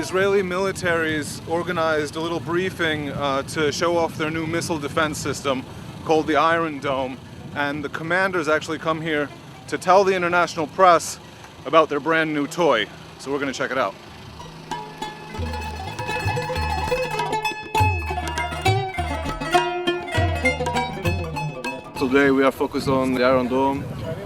Israeli military's organized a little briefing to show off their new missile defense system called the Iron Dome, and the commanders actually come here to tell the international press about their brand new toy. So we're going to check it out. Today we are focused on the Iron Dome.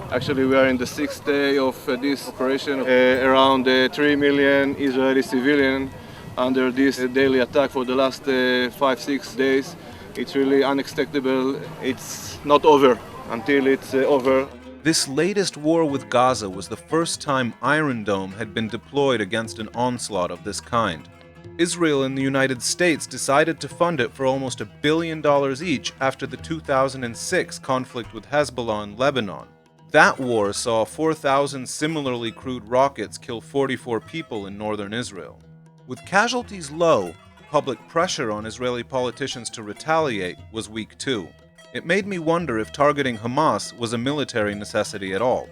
Actually, we are in the 6th day of this operation. Around 3 million Israeli civilians under this daily attack for the last 5-6 days. It's really unacceptable. It's not over until it's over. This latest war with Gaza was the first time Iron Dome had been deployed against an onslaught of this kind. Israel and the United States decided to fund it for almost $1 billion each after the 2006 conflict with Hezbollah in Lebanon. That war saw 4,000 similarly crewed rockets kill 44 people in northern Israel. With casualties low, public pressure on Israeli politicians to retaliate was weak too. It made me wonder if targeting Hamas was a military necessity at all.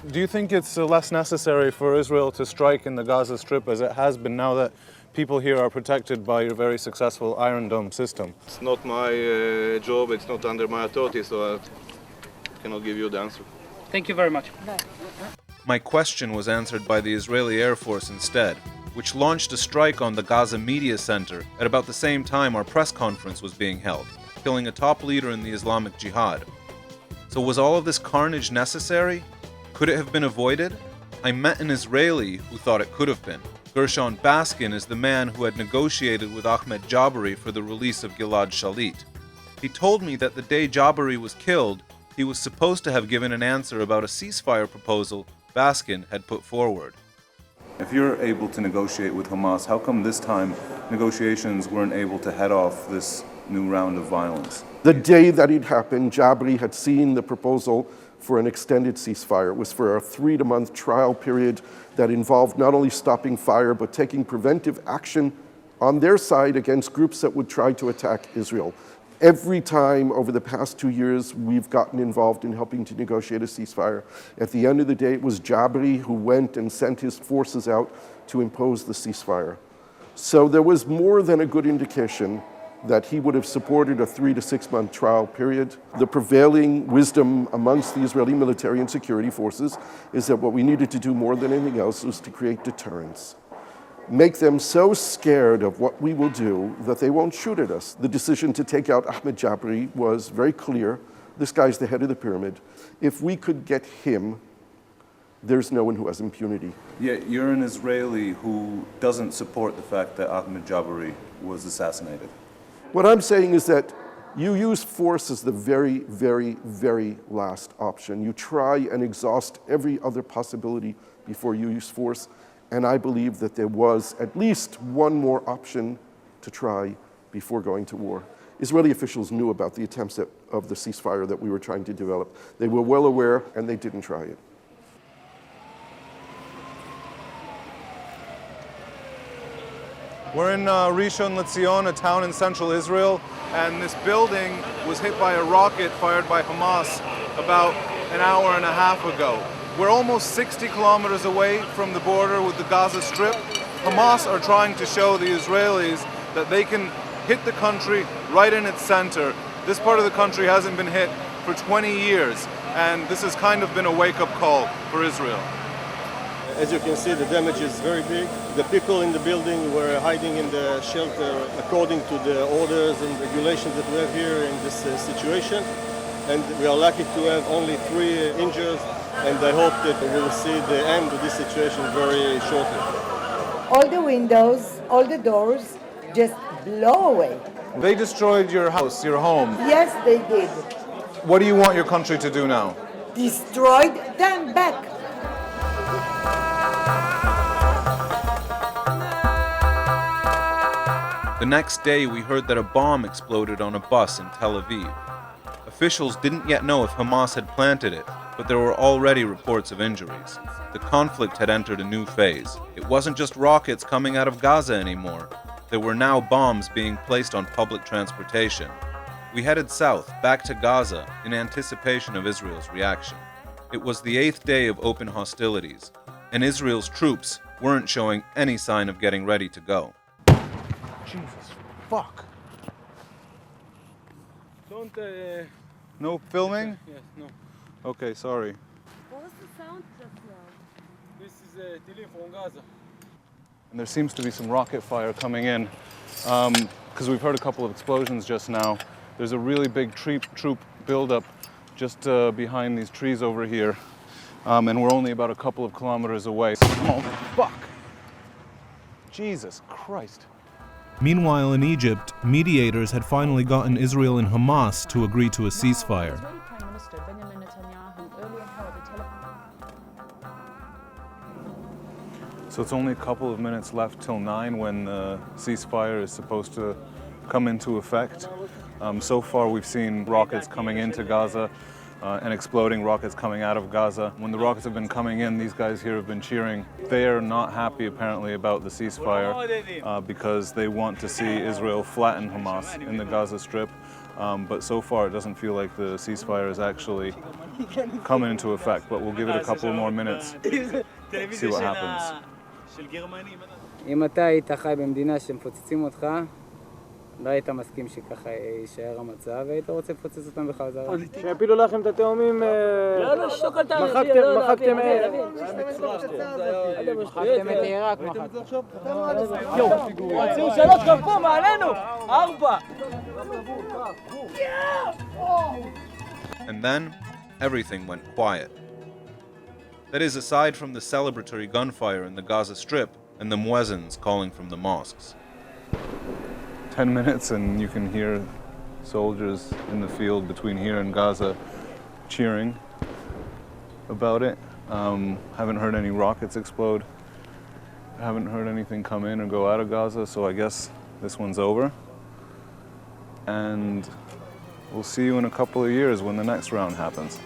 Do you think it's less necessary for Israel to strike in the Gaza Strip as it has been now that people here are protected by your very successful Iron Dome system? It's not my job, it's not under my authority, so I cannot give you the answer. Thank you very much. My question was answered by the Israeli Air Force instead, which launched a strike on the Gaza Media Center at about the same time our press conference was being held, killing a top leader in the Islamic Jihad. So was all of this carnage necessary? Could it have been avoided? I met an Israeli who thought it could have been. Gershon Baskin is the man who had negotiated with Ahmed Jabari for the release of Gilad Shalit. He told me that the day Jabari was killed, he was supposed to have given an answer about a ceasefire proposal Baskin had put forward. If you're able to negotiate with Hamas, how come this time negotiations weren't able to head off this new round of violence? The day that it happened, Jabari had seen the proposal for an extended ceasefire. It was for a 3-month trial period that involved not only stopping fire, but taking preventive action on their side against groups that would try to attack Israel. Every time over the past 2 years, we've gotten involved in helping to negotiate a ceasefire. At the end of the day, it was Jabari who went and sent his forces out to impose the ceasefire. So there was more than a good indication that he would have supported a 3 to 6 month trial period. The prevailing wisdom amongst the Israeli military and security forces is that what we needed to do more than anything else was to create deterrence. Make them so scared of what we will do that they won't shoot at us. The decision to take out Ahmed Jabari was very clear. This guy's the head of the pyramid. If we could get him, there's no one who has impunity. Yet you're an Israeli who doesn't support the fact that Ahmed Jabari was assassinated. What I'm saying is that you use force as the very, very, very last option. You try and exhaust every other possibility before you use force. And I believe that there was at least one more option to try before going to war. Israeli officials knew about the attempts of the ceasefire that we were trying to develop. They were well aware, and they didn't try it. We're in Rishon LeZion, a town in central Israel, and this building was hit by a rocket fired by Hamas about an hour and a half ago. We're almost 60 kilometers away from the border with the Gaza Strip. Hamas are trying to show the Israelis that they can hit the country right in its center. This part of the country hasn't been hit for 20 years, and this has kind of been a wake-up call for Israel. As you can see, the damage is very big. The people in the building were hiding in the shelter according to the orders and regulations that we have here in this situation. And we are lucky to have only 3 injured, and I hope that we will see the end of this situation very shortly. All the windows, all the doors just blow away. They destroyed your house, your home. Yes, they did. What do you want your country to do now? Destroyed them back. The next day, we heard that a bomb exploded on a bus in Tel Aviv. Officials didn't yet know if Hamas had planted it, but there were already reports of injuries. The conflict had entered a new phase. It wasn't just rockets coming out of Gaza anymore. There were now bombs being placed on public transportation. We headed south, back to Gaza, in anticipation of Israel's reaction. It was the 8th day of open hostilities, and Israel's troops, weren't showing any sign of getting ready to go. Jesus, fuck. Don't. No filming? Yes, no. Okay, sorry. What was the sound just now? This is Tilim from Gaza. And there seems to be some rocket fire coming in, because we've heard a couple of explosions just now. There's a really big troop buildup just behind these trees over here, and we're only about a couple of kilometers away. Oh, fuck! Jesus Christ. Meanwhile, in Egypt, mediators had finally gotten Israel and Hamas to agree to a ceasefire. Israeli Prime Minister Benjamin Netanyahu earlier held a telephone. So it's only a couple of minutes left till 9 when the ceasefire is supposed to come into effect. So far we've seen rockets coming into Gaza and exploding, rockets coming out of Gaza. When the rockets have been coming in, these guys here have been cheering. They are not happy apparently about the ceasefire because they want to see Israel flatten Hamas in the Gaza Strip. But so far it doesn't feel like the ceasefire is actually coming into effect, but we'll give it a couple more minutes, see what happens. אם אתה היית חי במדינה שמפוצצים אותך, לא היית מסכים שככה יישאר המצב, והיית רוצה לפוצץ אותם בחזרה. שיפילו לכם את התאומים... לא, שוק אותם. מחקתם... מחקתם את עיראק, מחקתם. הוציאו 3 גם פה, מעלינו! 4! And then, everything went quiet. That is, aside from the celebratory gunfire in the Gaza Strip and the muezzins calling from the mosques. 10 minutes and you can hear soldiers in the field between here and Gaza cheering about it. Haven't heard any rockets explode. Haven't heard anything come in or go out of Gaza, so I guess this one's over. And we'll see you in a couple of years when the next round happens.